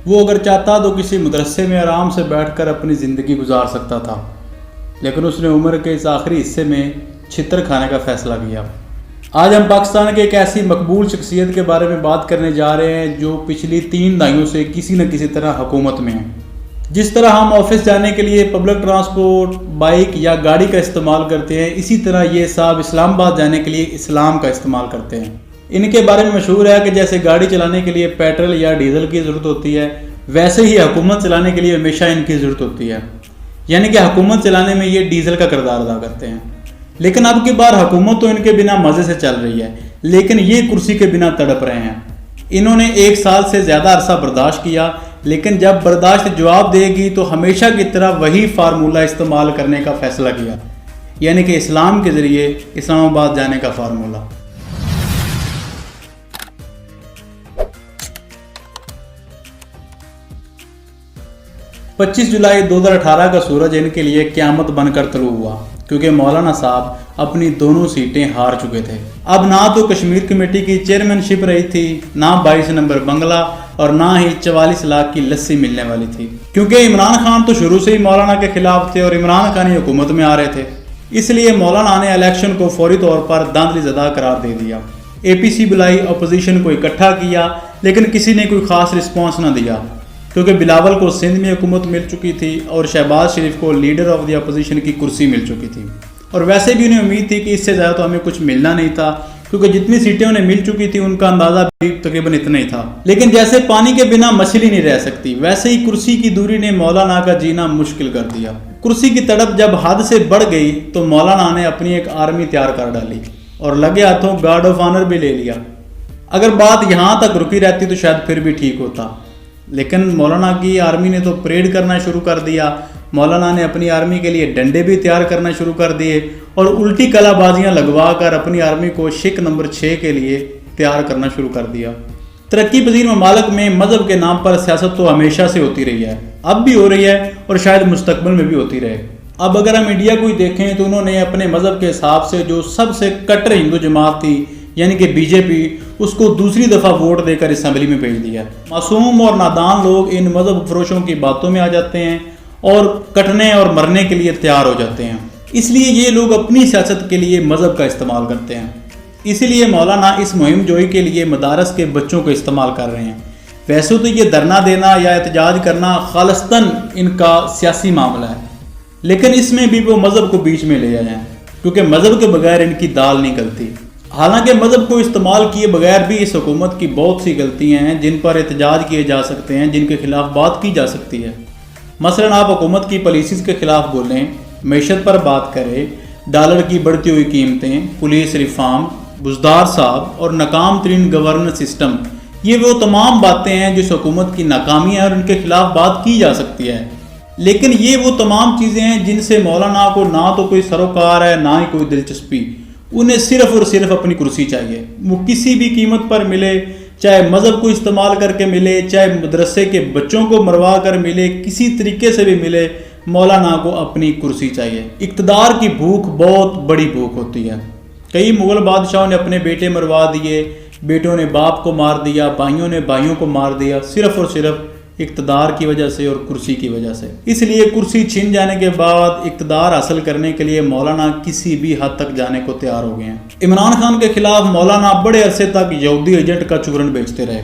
وہ اگر چاہتا تو کسی مدرسے میں آرام سے بیٹھ کر اپنی زندگی گزار سکتا تھا، لیکن اس نے عمر کے اس آخری حصے میں چھتر کھانے کا فیصلہ کیا۔ آج ہم پاکستان کے ایک ایسی مقبول شخصیت کے بارے میں بات کرنے جا رہے ہیں جو پچھلی 3 دہائیوں سے کسی نہ کسی طرح حکومت میں ہیں۔ جس طرح ہم آفس جانے کے لیے پبلک ٹرانسپورٹ، بائک یا گاڑی کا استعمال کرتے ہیں، اسی طرح یہ صاحب اسلام آباد جانے کے لیے اسلام کا استعمال کرتے ہیں۔ ان کے بارے میں مشہور ہے کہ جیسے گاڑی چلانے کے لیے پیٹرول یا ڈیزل کی ضرورت ہوتی ہے، ویسے ہی حکومت چلانے کے لیے ہمیشہ ان کی ضرورت ہوتی ہے، یعنی کہ حکومت چلانے میں یہ ڈیزل کا کردار ادا کرتے ہیں۔ لیکن اب کی بار حکومت تو ان کے بنا مزے سے چل رہی ہے، لیکن یہ کرسی کے بنا تڑپ رہے ہیں۔ انہوں نے 1 سال سے زیادہ عرصہ برداشت کیا، لیکن جب برداشت جواب دے گی تو ہمیشہ کی طرح وہی فارمولہ استعمال کرنے کا فیصلہ کیا، یعنی کہ اسلام کے ذریعے اسلام آباد جانے کا فارمولہ۔ 25 جولائی 2018 کا سورج ان کے لیے قیامت بن کر طلوع ہوا، کیونکہ مولانا صاحب اپنی دونوں سیٹیں ہار چکے تھے۔ اب نہ تو کشمیر کمیٹی کی چیئرمین شپ رہی تھی، نہ 22 نمبر بنگلہ، اور نہ ہی 44 لاکھ کی لسی ملنے والی تھی، کیونکہ عمران خان تو شروع سے ہی مولانا کے خلاف تھے اور عمران خان ہی حکومت میں آ رہے تھے۔ اس لیے مولانا نے الیکشن کو فوری طور پر دھاندلی زدہ قرار دے دیا۔ اے پی سی بلائی، اپوزیشن کو اکٹھا کیا، لیکن کسی نے کوئی خاص رسپانس نہ دیا، کیونکہ بلاول کو سندھ میں حکومت مل چکی تھی اور شہباز شریف کو لیڈر آف دی اپوزیشن کی کرسی مل چکی تھی، اور ویسے بھی انہیں امید تھی کہ اس سے زیادہ تو ہمیں کچھ ملنا نہیں تھا، کیونکہ جتنی سیٹیں انہیں مل چکی تھی ان کا اندازہ بھی تقریباً اتنا ہی تھا۔ لیکن جیسے پانی کے بنا مچھلی نہیں رہ سکتی، ویسے ہی کرسی کی دوری نے مولانا کا جینا مشکل کر دیا۔ کرسی کی تڑپ جب حد سے بڑھ گئی تو مولانا نے اپنی ایک آرمی تیار کر ڈالی اور لگے ہاتھوں گارڈ آف آنر بھی لے لیا۔ اگر بات یہاں تک رکی رہتی تو شاید پھر بھی ٹھیک ہوتا، لیکن مولانا کی آرمی نے تو پریڈ کرنا شروع کر دیا۔ مولانا نے اپنی آرمی کے لیے ڈنڈے بھی تیار کرنا شروع کر دیے اور الٹی کلا بازیاں لگوا کر اپنی آرمی کو شک نمبر 6 کے لیے تیار کرنا شروع کر دیا۔ ترقی پذیر ممالک میں مذہب کے نام پر سیاست تو ہمیشہ سے ہوتی رہی ہے، اب بھی ہو رہی ہے اور شاید مستقبل میں بھی ہوتی رہے۔ اب اگر ہم انڈیا کو ہی دیکھیں تو انہوں نے اپنے مذہب کے حساب سے جو سب سے کٹر ہندو جماعت تھی، یعنی کہ بی جے پی، اس کو دوسری دفعہ ووٹ دے کر اسمبلی میں بھیج دیا۔ معصوم اور نادان لوگ ان مذہب فروشوں کی باتوں میں آ جاتے ہیں اور کٹنے اور مرنے کے لیے تیار ہو جاتے ہیں۔ اس لیے یہ لوگ اپنی سیاست کے لیے مذہب کا استعمال کرتے ہیں۔ اسی لیے مولانا اس مہم جوئی کے لیے مدارس کے بچوں کو استعمال کر رہے ہیں۔ ویسے تو یہ دھرنا دینا یا احتجاج کرنا خالصتاً ان کا سیاسی معاملہ ہے، لیکن اس میں بھی وہ مذہب کو بیچ میں لے آئے ہیں، کیونکہ مذہب کے بغیر ان کی دال نہیں گلتی۔ حالانکہ مذہب کو استعمال کیے بغیر بھی اس حکومت کی بہت سی غلطیاں ہیں جن پر احتجاج کیے جا سکتے ہیں، جن کے خلاف بات کی جا سکتی ہے۔ مثلاً آپ حکومت کی پالیسیز کے خلاف بولیں، معیشت پر بات کریں، ڈالر کی بڑھتی ہوئی قیمتیں، پولیس ریفارم، بزدار صاحب اور ناکام ترین گورننس سسٹم، یہ وہ تمام باتیں ہیں جس حکومت کی ناکامی ہے اور ان کے خلاف بات کی جا سکتی ہے۔ لیکن یہ وہ تمام چیزیں ہیں جن سے مولانا کو نہ تو کوئی سروکار ہے، نہ ہی کوئی دلچسپی۔ انہیں صرف اور صرف اپنی کرسی چاہیے، وہ کسی بھی قیمت پر ملے، چاہے مذہب کو استعمال کر کے ملے، چاہے مدرسے کے بچوں کو مروا کر ملے، کسی طریقے سے بھی ملے، مولانا کو اپنی کرسی چاہیے۔ اقتدار کی بھوک بہت بڑی بھوک ہوتی ہے۔ کئی مغل بادشاہوں نے اپنے بیٹے مروا دیے، بیٹوں نے باپ کو مار دیا، بھائیوں نے بھائیوں کو مار دیا، صرف اور صرف اقتدار کی وجہ سے اور کرسی کی وجہ سے۔ اس لیے کرسی چھن جانے کے بعد اقتدار حاصل کرنے کے لیے مولانا کسی بھی حد تک جانے کو تیار ہو گئے ہیں۔ عمران خان کے خلاف مولانا بڑے عرصے تک یہودی ایجنٹ کا چورن بیچتے رہے۔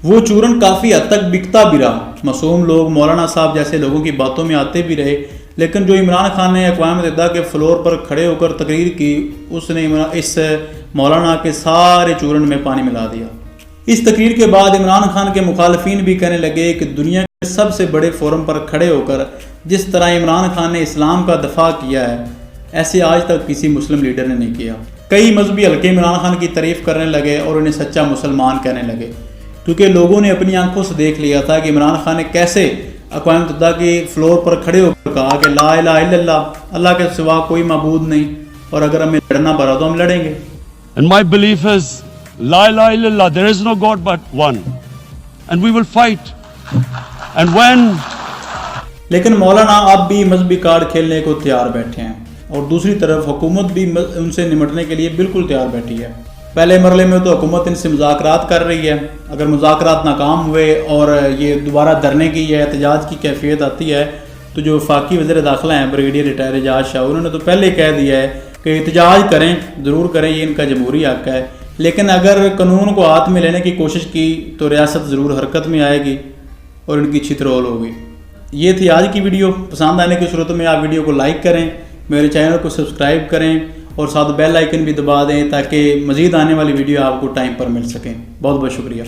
وہ چورن کافی حد تک بکتا بھی رہا۔ معصوم لوگ مولانا صاحب جیسے لوگوں کی باتوں میں آتے بھی رہے، لیکن جو عمران خان نے اقوام متحدہ کے فلور پر کھڑے ہو کر تقریر کی، اس نے اس مولانا کے سارے چورن میں پانی ملا دیا۔ اس تقریر کے بعد عمران خان کے مخالفین بھی کہنے لگے کہ دنیا کے سب سے بڑے فورم پر کھڑے ہو کر جس طرح عمران خان نے اسلام کا دفاع کیا ہے، ایسے آج تک کسی مسلم لیڈر نے نہیں کیا۔ کئی مذہبی حلقے عمران خان کی تعریف کرنے لگے اور انہیں سچا مسلمان کہنے لگے، کیونکہ لوگوں نے اپنی آنکھوں سے دیکھ لیا تھا کہ عمران خان نے کیسے اقوام متحدہ کے فلور پر کھڑے ہو کر کہا کہ لا الہ الا اللہ، اللہ کے سوا کوئی معبود نہیں، اور اگر ہمیں لڑنا پڑا تو ہم لڑیں گے۔ And my belief is La ilaha illallah, there is no God but one, and we will fight. And when لیکن مولانا اب بھی مذہبی کارڈ کھیلنے کو تیار بیٹھے ہیں، اور دوسری طرف حکومت بھی ان سے نمٹنے کے لیے بالکل تیار بیٹھی ہے۔ پہلے مرحلے میں تو حکومت ان سے مذاکرات کر رہی ہے، اگر مذاکرات ناکام ہوئے اور یہ دوبارہ دھرنے کی یا احتجاج کی کیفیت آتی ہے تو جو وفاقی وزیر داخلہ ہیں بریگیڈیئر ریٹائر اعجاز شاہ، انہوں نے تو پہلے ہی کہہ دیا ہے کہ احتجاج کریں، ضرور کریں، یہ ان کا جمہوری حق ہے، لیکن اگر قانون کو ہاتھ میں لینے کی کوشش کی تو ریاست ضرور حرکت میں آئے گی اور ان کی چھترول ہوگی۔ یہ تھی آج کی ویڈیو۔ پسند آنے کی صورت میں آپ ویڈیو کو لائک کریں، میرے چینل کو سبسکرائب کریں اور ساتھ بیل آئیکن بھی دبا دیں تاکہ مزید آنے والی ویڈیو آپ کو ٹائم پر مل سکیں۔ بہت بہت شکریہ۔